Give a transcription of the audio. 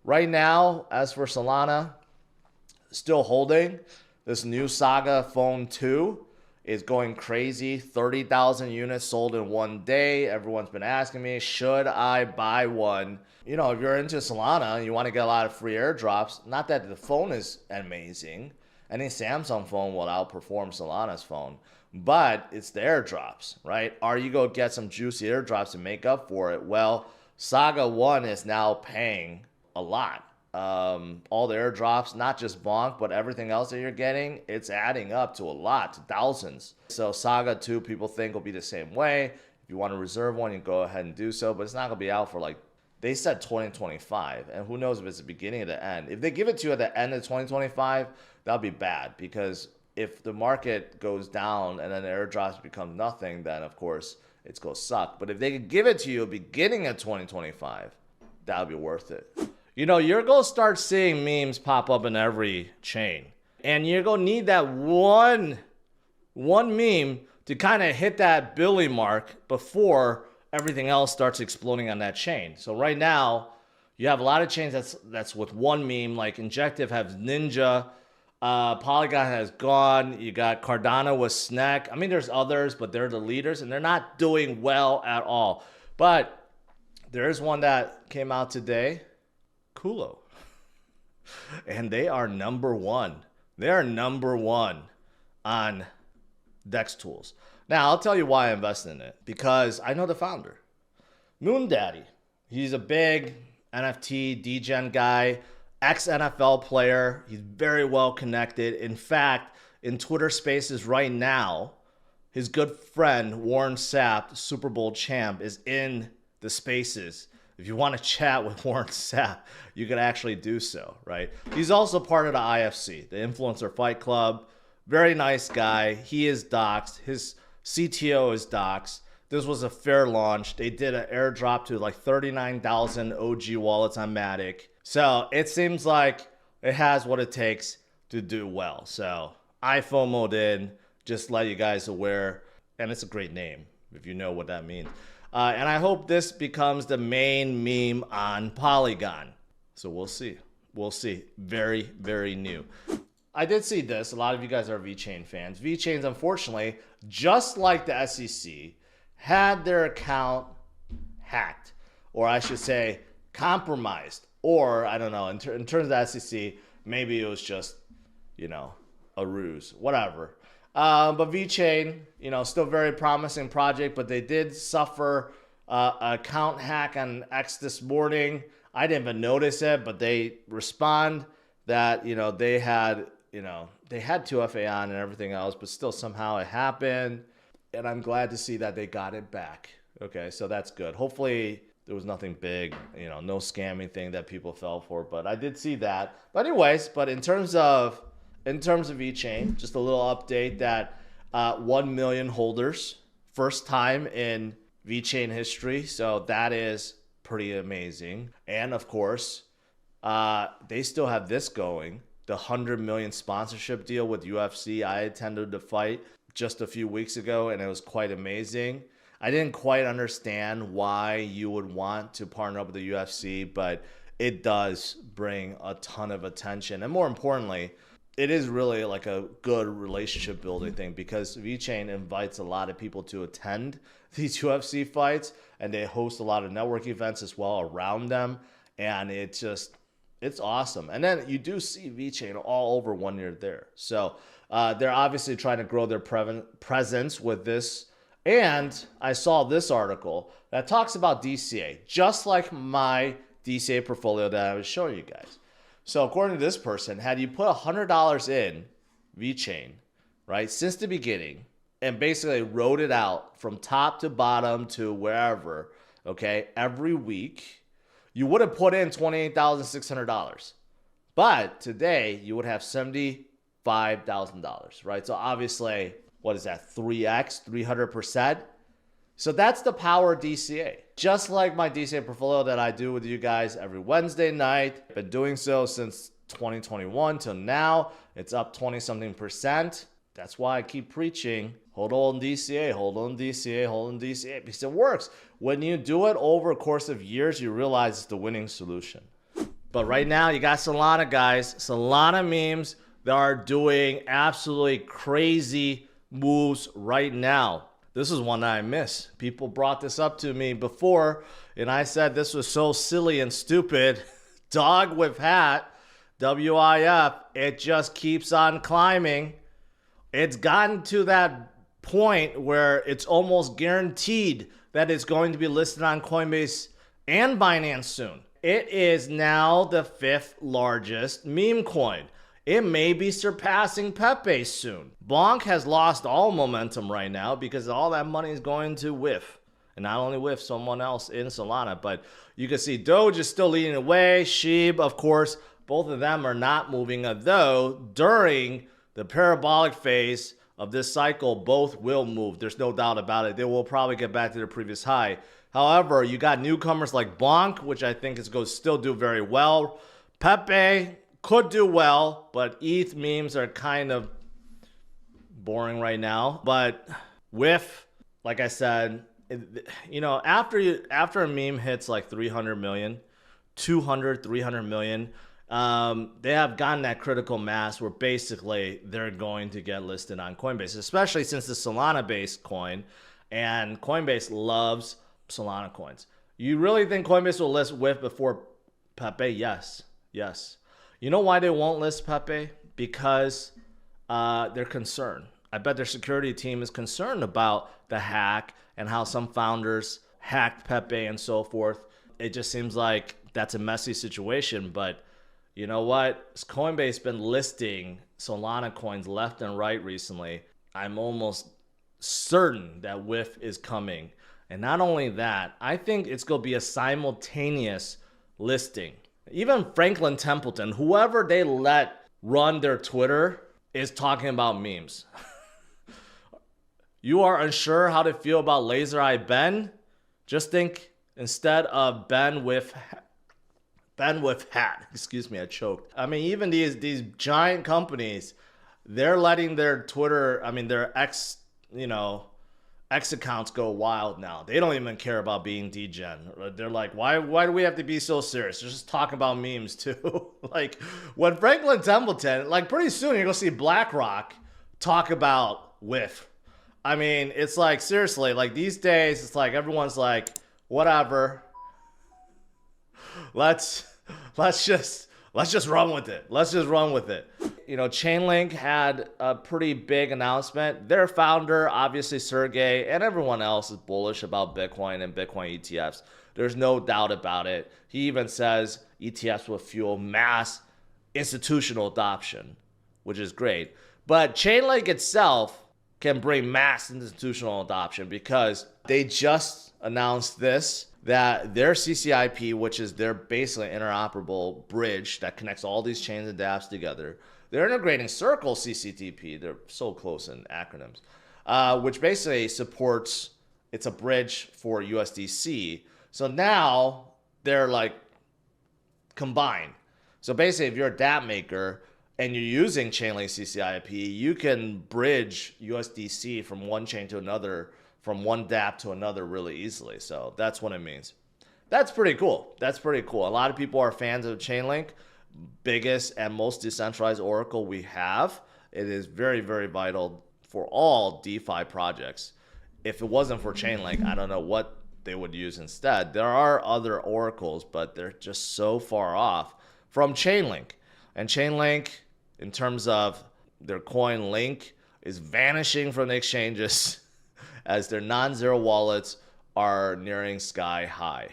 Right now, as for Solana, still holding. This new Saga Phone 2 is going crazy. 30,000 units sold in one day. Everyone's been asking me, should I buy one? You know, if you're into Solana and you want to get a lot of free airdrops, not that the phone is amazing. Any Samsung phone will outperform Solana's phone, but it's the airdrops, right? Are you going to get some juicy airdrops to make up for it? Well, Saga 1 is now paying a lot. All the airdrops, not just Bonk, but everything else that you're getting, it's adding up to a lot, to thousands. So Saga 2, people think will be the same way. If you want to reserve one, you go ahead and do so, but it's not going to be out for like, they said 2025, and who knows if it's the beginning or the end. If they give it to you at the end of 2025, that'll be bad, because if the market goes down and then the airdrops become nothing, then of course it's going to suck. But if they could give it to you beginning of 2025, that'll be worth it. You know, you're going to start seeing memes pop up in every chain. And you're going to need that one meme to kind of hit that Billy mark before everything else starts exploding on that chain. So right now, you have a lot of chains that's with one meme, like Injective has Ninja, Polygon has Gone, you got Cardano with Snack. I mean, there's others, but they're the leaders, and they're not doing well at all. But there's one that came out today, CULO. And they are number one. They are number one on DEX tools. Now, I'll tell you why I invested in it. Because I know the founder, Moon Daddy. He's a big NFT, degen guy, ex-NFL player. He's very well connected. In fact, in Twitter Spaces right now, his good friend, Warren Sapp, Super Bowl champ, is in the Spaces. If you want to chat with Warren Sapp, you can actually do so, right? He's also part of the IFC, the Influencer Fight Club. Very nice guy. He is doxxed. His CTO is doxxed. This was a fair launch. They did an airdrop to like 39,000 OG wallets on Matic. So it seems like it has what it takes to do well. So I FOMO'd in, just let you guys aware. And it's a great name, if you know what that means. And I hope this becomes the main meme on Polygon. So we'll see. We'll see. Very, very new. I did see this. A lot of you guys are Vechain fans. Vechain's, unfortunately, just like the SEC, had their account hacked. Or I should say, compromised. Or, I don't know, in terms of the SEC, maybe it was just, you know, a ruse. Whatever. But Vechain, you know, still very promising project, but they did suffer an account hack on X this morning. I didn't even notice it, but they respond that, you know, they had 2FA on and everything else, but still somehow it happened. And I'm glad to see that they got it back. Okay, so that's good. Hopefully there was nothing big, you know, no scamming thing that people fell for, but I did see that. But anyways, but in terms of Vechain, just a little update that 1 million holders, first time in Vechain history. So that is pretty amazing. And of course, they still have this going, the 100 million sponsorship deal with UFC. I attended the fight just a few weeks ago, and it was quite amazing. I didn't quite understand why you would want to partner up with the UFC, but it does bring a ton of attention. And more importantly, it is really like a good relationship building thing, because Vechain invites a lot of people to attend these UFC fights, and they host a lot of network events as well around them. And it's awesome. And then you do see Vechain all over when you're there. So they're obviously trying to grow their presence with this. And I saw this article that talks about DCA, just like my DCA portfolio that I was showing you guys. So according to this person, had you put $100 in Vechain, right, since the beginning, and basically wrote it out from top to bottom to wherever, okay, every week, you would have put in $28,600. But today, you would have $75,000, right? So obviously, what is that, 3x, 300%? So that's the power of DCA. Just like my DCA portfolio that I do with you guys every Wednesday night. I've been doing so since 2021 till now. It's up 20-something%. That's why I keep preaching, hold on DCA, hold on DCA, hold on DCA, because it works. When you do it over a course of years, you realize it's the winning solution. But right now, you got Solana, guys. Solana memes that are doing absolutely crazy moves right now. This is one that I miss. People brought this up to me before, and I said this was so silly and stupid. Dog with hat, WIF, it just keeps on climbing. It's gotten to that point where it's almost guaranteed that it's going to be listed on Coinbase and Binance soon. It is now the 5th largest meme coin. It may be surpassing Pepe soon. Bonk has lost all momentum right now because all that money is going to WIF. And not only WIF, someone else in Solana. But you can see Doge is still leading the way. Sheeb, of course, both of them are not moving. Though during the parabolic phase of this cycle, both will move. There's no doubt about it. They will probably get back to their previous high. However, you got newcomers like Bonk, which I think is going to still do very well. Pepe could do well, but ETH memes are kind of boring right now. But WIF, like I said, you know, after a meme hits like 300 million, 200, 300 million, they have gotten that critical mass where basically they're going to get listed on Coinbase, especially since the Solana-based coin, and Coinbase loves Solana coins. You really think Coinbase will list WIF before Pepe? Yes. Yes. You know why they won't list Pepe? Because they're concerned. I bet their security team is concerned about the hack and how some founders hacked Pepe and so forth. It just seems like that's a messy situation. But you know what? Coinbase been listing Solana coins left and right recently. I'm almost certain that WIF is coming. And not only that, I think it's going to be a simultaneous listing. Even Franklin Templeton, whoever they let run their Twitter, is talking about memes. You are unsure how to feel about Laser Eye Ben? Just think, instead of Ben with hat. Excuse me, I choked. I mean, even these giant companies, they're letting their Twitter, their X accounts go wild now. They don't even care about being degen. They're like, why do we have to be so serious? They're just talking about memes too. Like when Franklin Templeton, like pretty soon you're gonna see BlackRock talk about WIF. I mean, it's like seriously, like these days, it's like everyone's like, whatever. Let's just run with it. Let's just run with it. You know, Chainlink had a pretty big announcement. Their founder, obviously Sergey, and everyone else is bullish about Bitcoin and Bitcoin ETFs. There's no doubt about it. He even says ETFs will fuel mass institutional adoption, which is great. But Chainlink itself can bring mass institutional adoption because they just announced this, that their CCIP, which is their basically interoperable bridge that connects all these chains and dApps together, they're integrating Circle CCTP. They're so close in acronyms, which basically supports, it's a bridge for USDC. So now they're like combined. So basically, if you're a dApp maker and you're using Chainlink CCIP, you can bridge USDC from one chain to another, from one dApp to another really easily. So that's what it means. That's pretty cool. That's pretty cool. A lot of people are fans of Chainlink, biggest and most decentralized oracle we have. It is very, very vital for all DeFi projects. If it wasn't for Chainlink, I don't know what they would use instead. There are other oracles, but they're just so far off from Chainlink. And Chainlink, in terms of their coin Link, is vanishing from the exchanges as their non-zero wallets are nearing sky high.